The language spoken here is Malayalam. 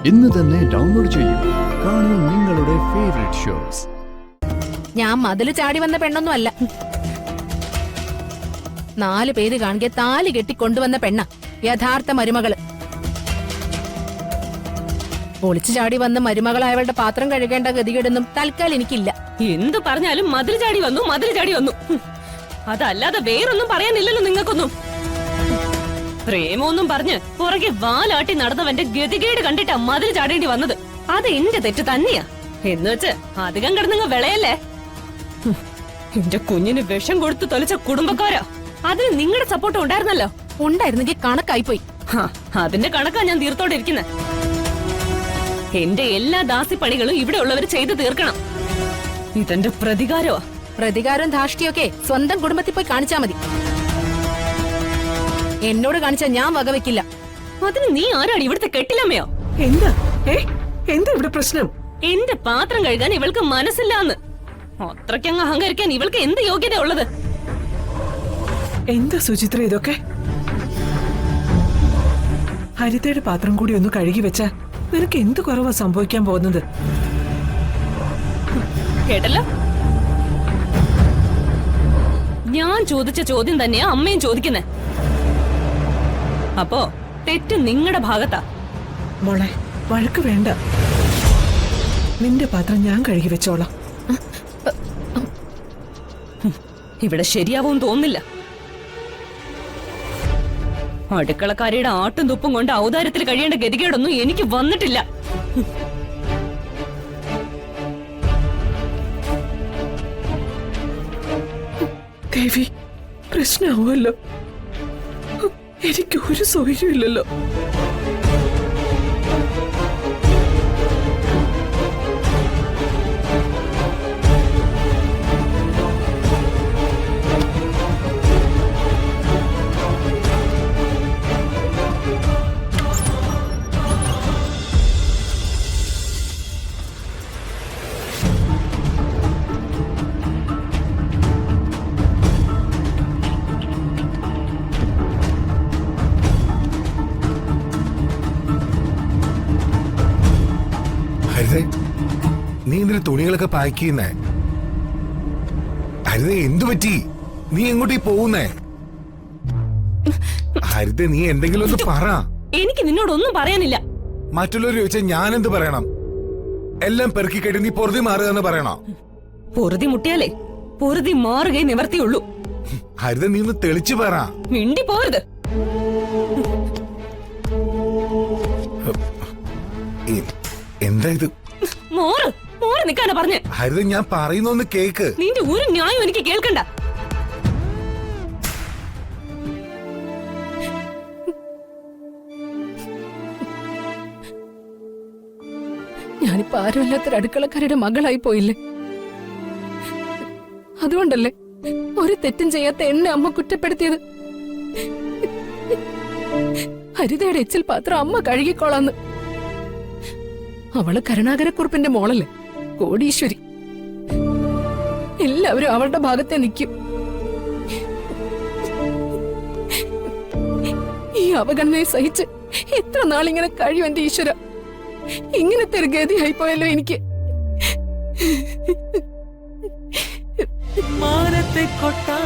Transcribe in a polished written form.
ഇന്ന് തന്നെ ഡൗൺലോഡ് ചെയ്യൂ. കാണൂ നിങ്ങളുടെ ഫേവറേറ്റ് ഷോസ്. ഞാൻ മതില് ചാടി വന്ന പെണ്ണൊന്നും അല്ല. 4 പേര് കാണുക താലി കെട്ടി കൊണ്ടുവന്ന പെണ്ണ യഥാർത്ഥ മരുമകള്. ഒളിച്ചു ചാടി വന്ന മരുമകളായവളുടെ പാത്രം കഴുകേണ്ട ഗതികേടൊന്നും തൽക്കാലം എനിക്കില്ല. എന്ത് പറഞ്ഞാലും മതിൽ ചാടി വന്നു. അതല്ലാതെ വേറൊന്നും പറയാനില്ലല്ലോ നിങ്ങൾക്കൊന്നും. പ്രേമൊന്നും പറഞ്ഞ് പുറകെ വാലാട്ടി നടന്നവന്റെ ഗതികേട് കണ്ടിട്ടാ മതിൽ ചാടേണ്ടി വന്നത്. അത് എന്റെ തെറ്റ് തന്നെയാ. എന്നുവെച്ച് അധികം കിടന്നങ്ങ് വിളയല്ലേ. എന്റെ കുഞ്ഞിന് വിഷം കൊടുത്തു തൊലച്ച കുടുംബക്കാരാ. അതിന് നിങ്ങളുടെ സപ്പോർട്ട് ഉണ്ടായിരുന്നല്ലോ. ഉണ്ടായിരുന്നെങ്കിൽ കണക്കായിപ്പോയി. അതിന്റെ കണക്കാ ഞാൻ തീർത്തോടെ ഇരിക്കുന്നെ. എന്റെ എല്ലാ ദാസിപ്പണികളും ഇവിടെ ഉള്ളവർ ചെയ്തു തീർക്കണം. ഇതെന്റെ പ്രതികാരമാ. പ്രതികാരവും ധാഷ്ടിയൊക്കെ സ്വന്തം കുടുംബത്തിൽ പോയി കാണിച്ചാ മതി. എന്നോട് കാണിച്ചാ ഞാൻ വകവെക്കില്ല. അതിന് നീ ആരാണ്? ഇവിടുത്തെ കെട്ടിലമ്മയോ? എന്താ ഇവിടെ പ്രശ്നം? എന്റെ പാത്രം കഴുകാൻ ഇവൾക്ക് മനസ്സില്ലാന്ന്. അത്രയ്ക്കങ്ങ് അഹങ്കരിക്കാൻ ഇവൾക്ക് എന്ത് യോഗ്യത ഉള്ളത്? എന്താ സുചിത്ര ഇതൊക്കെ? ഹരിതയുടെ പാത്രം കൂടി ഒന്ന് കഴുകി വെച്ചാ നിനക്ക് എന്ത് കുറവാ സംഭവിക്കാൻ പോകുന്നത്? കേട്ടല്ലോ, ഞാൻ ചോദിച്ച ചോദ്യം തന്നെയാ അമ്മയും ചോദിക്കുന്നേ. അപ്പോ തെറ്റ് നിങ്ങളുടെ ഭാഗത്താ. മോളെ വഴക്ക് വേണ്ട. നിന്റെ പാത്രം ഞാൻ കഴുകി വെച്ചോളാം. ഇവിടെ ശരിയാവും തോന്നില്ല. അടുക്കളക്കാരിയുടെ ആട്ടും തുപ്പും കൊണ്ട് ഔദാര്യത്തിൽ കഴിയേണ്ട ഗതികേടൊന്നും എനിക്ക് വന്നിട്ടില്ല. ദേവി, പ്രശ്നമാവുമല്ലോ. എനിക്ക് ഒരു സൗകര്യമില്ലല്ലോ. നീ എന്തിനാ തുണികളൊക്കെ പാക്ക് ചെയ്യുന്നേ? ഹരിത, എന്തു പറ്റി? നീ എങ്ങോട്ടീ പോകുന്നേ? ഹരിത, നീ എന്തെങ്കിലും ഒന്ന് പറ. എനിക്ക് നിന്നോടൊന്നും പറയാനില്ല. മറ്റുള്ളവർ ചോദിച്ചാൽ ഞാൻ എന്ത് പറയണം? എല്ലാം പെറുക്കി കെട്ടി നീ പൊറുതി മാറുകയെന്ന് പറയണോ? പൊറുതി മുട്ടിയാലേ പൊറുതി മാറുകയെ നിവർത്തിയുള്ളൂ. ഹരിത, നീ ഒന്ന് തെളിച്ചു പറ. മിണ്ടി പോരുത്. എന്താ ഇത്? മോറ് നിക്കാനാ പറഞ്ഞേ. ഹരിത, ഞാൻ പറയുന്നൊന്ന് കേക്ക്. നിന്റെ ഒരു ന്യായം എനിക്ക് കേൾക്കണ്ട. ഞാനിപ്പോ ആരുമില്ലാത്തൊരു അടുക്കളക്കാരുടെ മകളായി പോയില്ലേ? അതുകൊണ്ടല്ലേ ഒരു തെറ്റും ചെയ്യാത്ത എന്നെ അമ്മ കുറ്റപ്പെടുത്തിയത്. ഹരിതയുടെ എച്ചിൽ പാത്രം അമ്മ കഴുകിക്കോളാന്ന്. അവള് കരുണാകരക്കുറുപ്പിന്റെ മോളല്ലേ, കോടീശ്വരി. എല്ലാവരും അവളുടെ ഭാഗത്തെ നിൽക്കും. ഈ അവഗണനയെ സഹിച്ച് എത്ര നാളിങ്ങനെ കഴിയും എന്റെ ഈശ്വര. ഇങ്ങനത്തെ ഒരു ഗതിയായി പോയല്ലോ എനിക്ക്. മാനത്തെ കൊട്ടാ